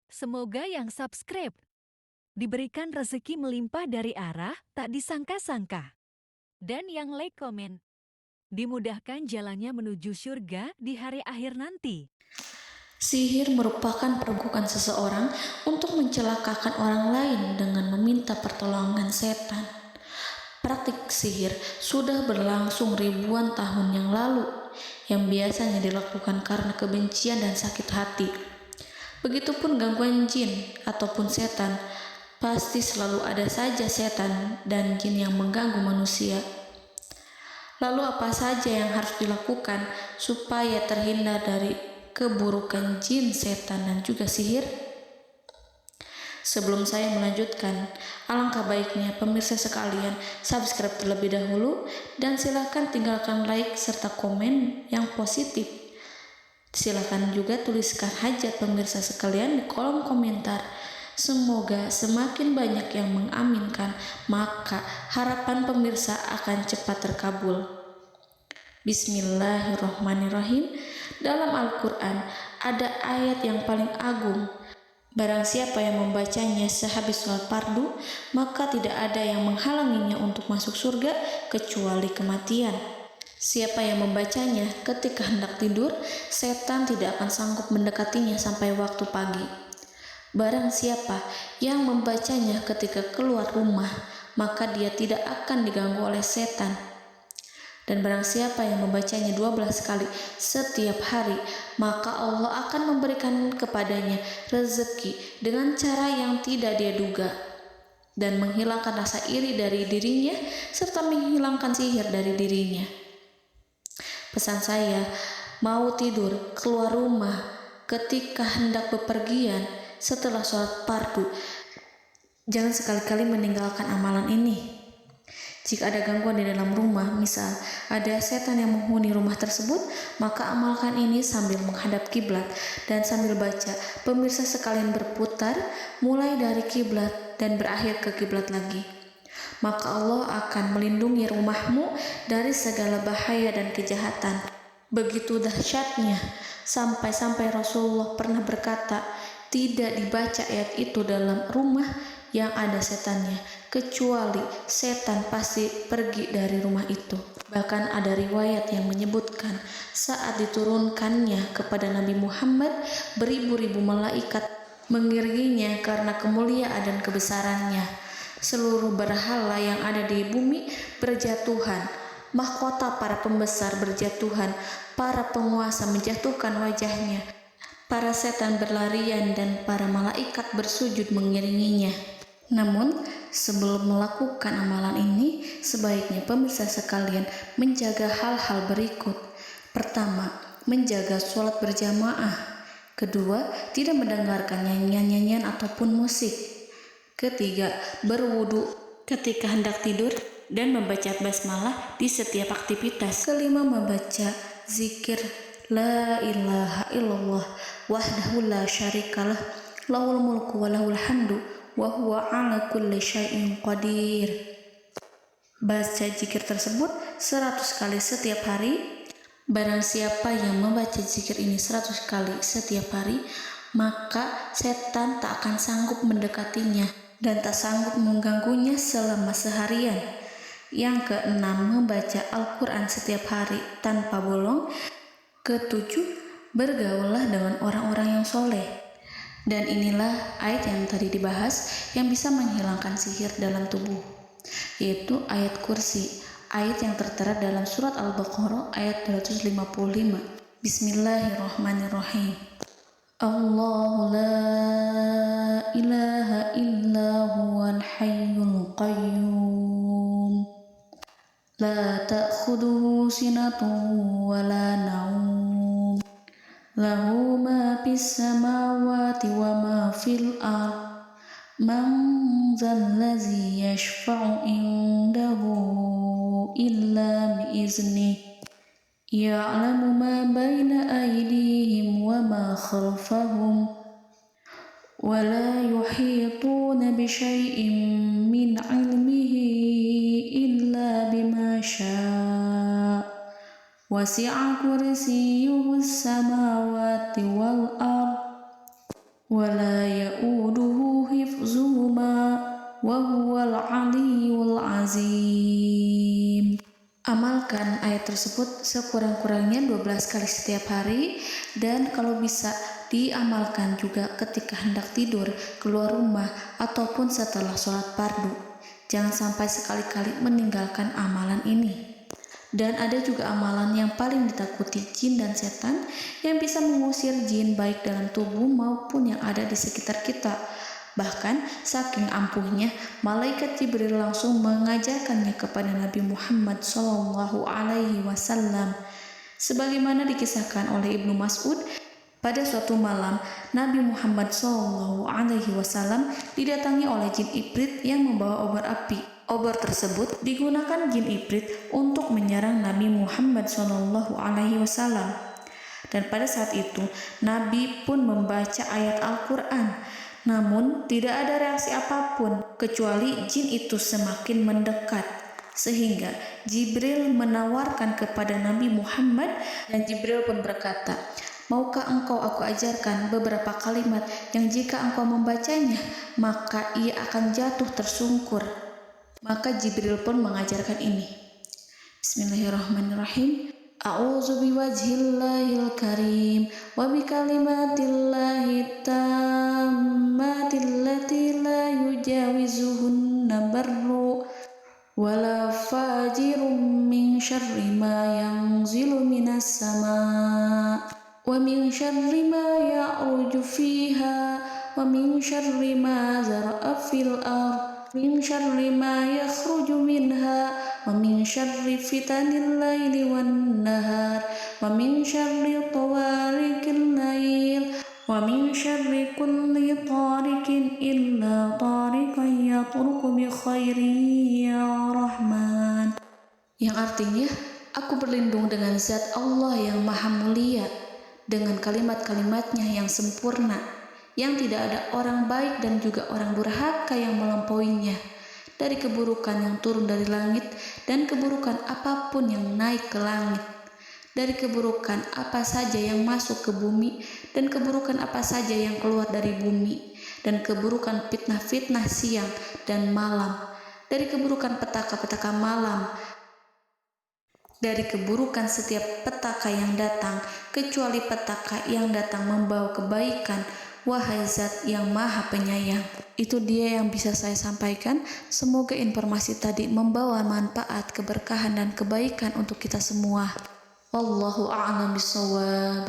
Semoga yang subscribe diberikan rezeki melimpah dari arah tak disangka-sangka. Dan yang like komen, dimudahkan jalannya menuju surga di hari akhir nanti. Sihir merupakan perbuatan seseorang untuk mencelakakan orang lain dengan meminta pertolongan setan. Praktik sihir sudah berlangsung ribuan tahun yang lalu, yang biasanya dilakukan karena kebencian dan sakit hati. Begitupun gangguan jin ataupun setan, pasti selalu ada saja setan dan jin yang mengganggu manusia. Lalu apa saja yang harus dilakukan supaya terhindar dari keburukan jin, setan, dan juga sihir? Sebelum saya melanjutkan, alangkah baiknya pemirsa sekalian subscribe terlebih dahulu dan silakan tinggalkan like serta komen yang positif. Silakan juga tuliskan hajat pemirsa sekalian di kolom komentar. Semoga semakin banyak yang mengaminkan, maka harapan pemirsa akan cepat terkabul. Bismillahirrahmanirrahim. Dalam Al-Quran ada ayat yang paling agung. Barang siapa yang membacanya sehabis sholat fardu, maka tidak ada yang menghalanginya untuk masuk surga kecuali kematian. Siapa yang membacanya ketika hendak tidur, setan tidak akan sanggup mendekatinya sampai waktu pagi. Barang siapa yang membacanya ketika keluar rumah, maka dia tidak akan diganggu oleh setan. Dan barang siapa yang membacanya 12 kali setiap hari, maka Allah akan memberikan kepadanya rezeki dengan cara yang tidak dia duga, dan menghilangkan rasa iri dari dirinya, serta menghilangkan sihir dari dirinya. Pesan saya, mau tidur, keluar rumah, ketika hendak bepergian, setelah sholat fardu, jangan sekali-kali meninggalkan amalan ini. Jika ada gangguan di dalam rumah, misal ada setan yang menghuni rumah tersebut, maka amalkan ini sambil menghadap kiblat dan sambil baca. Pemirsa sekalian berputar mulai dari kiblat dan berakhir ke kiblat lagi. Maka Allah akan melindungi rumahmu dari segala bahaya dan kejahatan. Begitu dahsyatnya, sampai-sampai Rasulullah pernah berkata, tidak dibaca ayat itu dalam rumah yang ada setannya, kecuali setan pasti pergi dari rumah itu. Bahkan ada riwayat yang menyebutkan saat diturunkannya kepada Nabi Muhammad, beribu-ribu malaikat mengiringinya karena kemuliaan dan kebesarannya. Seluruh berhala yang ada di bumi berjatuhan, mahkota para pembesar berjatuhan, para penguasa menjatuhkan wajahnya, para setan berlarian, dan para malaikat bersujud mengiringinya. Namun, sebelum melakukan amalan ini, sebaiknya pemirsa sekalian menjaga hal-hal berikut. Pertama, menjaga sholat berjamaah. Kedua, tidak mendengarkan nyanyian-nyanyian ataupun musik. Ketiga, berwudu ketika hendak tidur dan membaca basmalah di setiap aktivitas. Kelima, membaca zikir la ilaha illallah wahdahu la syarikalah lahul mulku wa lahul hamdu wa huwa ala kulli syai'in qadir. Baca zikir tersebut 100 kali setiap hari. Barang siapa yang membaca zikir ini 100 kali setiap hari, maka setan tak akan sanggup mendekatinya dan tak sanggup mengganggunya selama seharian. Yang keenam, membaca Al-Quran setiap hari tanpa bolong. Ketujuh, bergaullah dengan orang-orang yang soleh. Dan inilah ayat yang tadi dibahas yang bisa menghilangkan sihir dalam tubuh, yaitu ayat kursi, ayat yang tertera dalam surat Al-Baqarah ayat 255. Bismillahirrahmanirrahim. Allahu la ilaha illa huwal hayyul qayyum la ta'khuduhu sinatun wa la naum lahu ma fis samawati wa ma fil ard man zallazi yashfa'u indahu illa biiznih ya'lamu ma baina aydihim wa ma khalfahum wa la yuhituna bi syai'in min 'ilmihi illa bima syaa' wasi'a kursiyyuhu as-samawati wal ard ولا يؤوده حفظهما وهو العلي العظيم. Amalkan ayat tersebut sekurang-kurangnya 12 kali setiap hari, dan kalau bisa diamalkan juga ketika hendak tidur, keluar rumah, ataupun setelah sholat fardu. Jangan sampai sekali-kali meninggalkan amalan ini. Dan ada juga amalan yang paling ditakuti jin dan setan, yang bisa mengusir jin baik dalam tubuh maupun yang ada di sekitar kita. Bahkan saking ampuhnya, malaikat Jibril langsung mengajarkannya kepada Nabi Muhammad SAW. Sebagaimana dikisahkan oleh Ibnu Mas'ud, pada suatu malam Nabi Muhammad SAW didatangi oleh jin Ifrit yang membawa obor api. Obor tersebut digunakan jin Ifrit untuk menyerang Nabi Muhammad SAW. Dan pada saat itu Nabi pun membaca ayat Al-Quran. Namun tidak ada reaksi apapun kecuali jin itu semakin mendekat, sehingga Jibril menawarkan kepada Nabi Muhammad, dan Jibril pun berkata, "Maukah engkau aku ajarkan beberapa kalimat yang jika engkau membacanya maka ia akan jatuh tersungkur?" Maka Jibril pun mengajarkan ini. Bismillahirrahmanirrahim. A'udzu biwajhillahil karim wa bikalimatillahi tammati allati la yujawizuhunna barru wala fajirun min syarri ma yanzilu minas sama' wa min syarri ma ya'ruju fiha wa min syarri ma zara'a fil ardh min syarri ma yakhruju minha wa min syarri fitanil laili wan nahar wa min syarri tawarikil lail wa min syarri kulli tarikin illa tarikan yatruku bi khairin ya Rahman. Yang artinya, aku berlindung dengan zat Allah yang maha mulia, dengan kalimat-kalimatnya yang sempurna, yang tidak ada orang baik dan juga orang durhaka yang melampauinya, dari keburukan yang turun dari langit dan keburukan apapun yang naik ke langit, dari keburukan apa saja yang masuk ke bumi dan keburukan apa saja yang keluar dari bumi, dan keburukan fitnah-fitnah siang dan malam, dari keburukan petaka-petaka malam, dari keburukan setiap petaka yang datang, kecuali petaka yang datang membawa kebaikan. Wahai Zat yang Maha Penyayang. Itu dia yang bisa saya sampaikan. Semoga informasi tadi membawa manfaat, keberkahan, dan kebaikan untuk kita semua. Wallahu a'lam bishawab.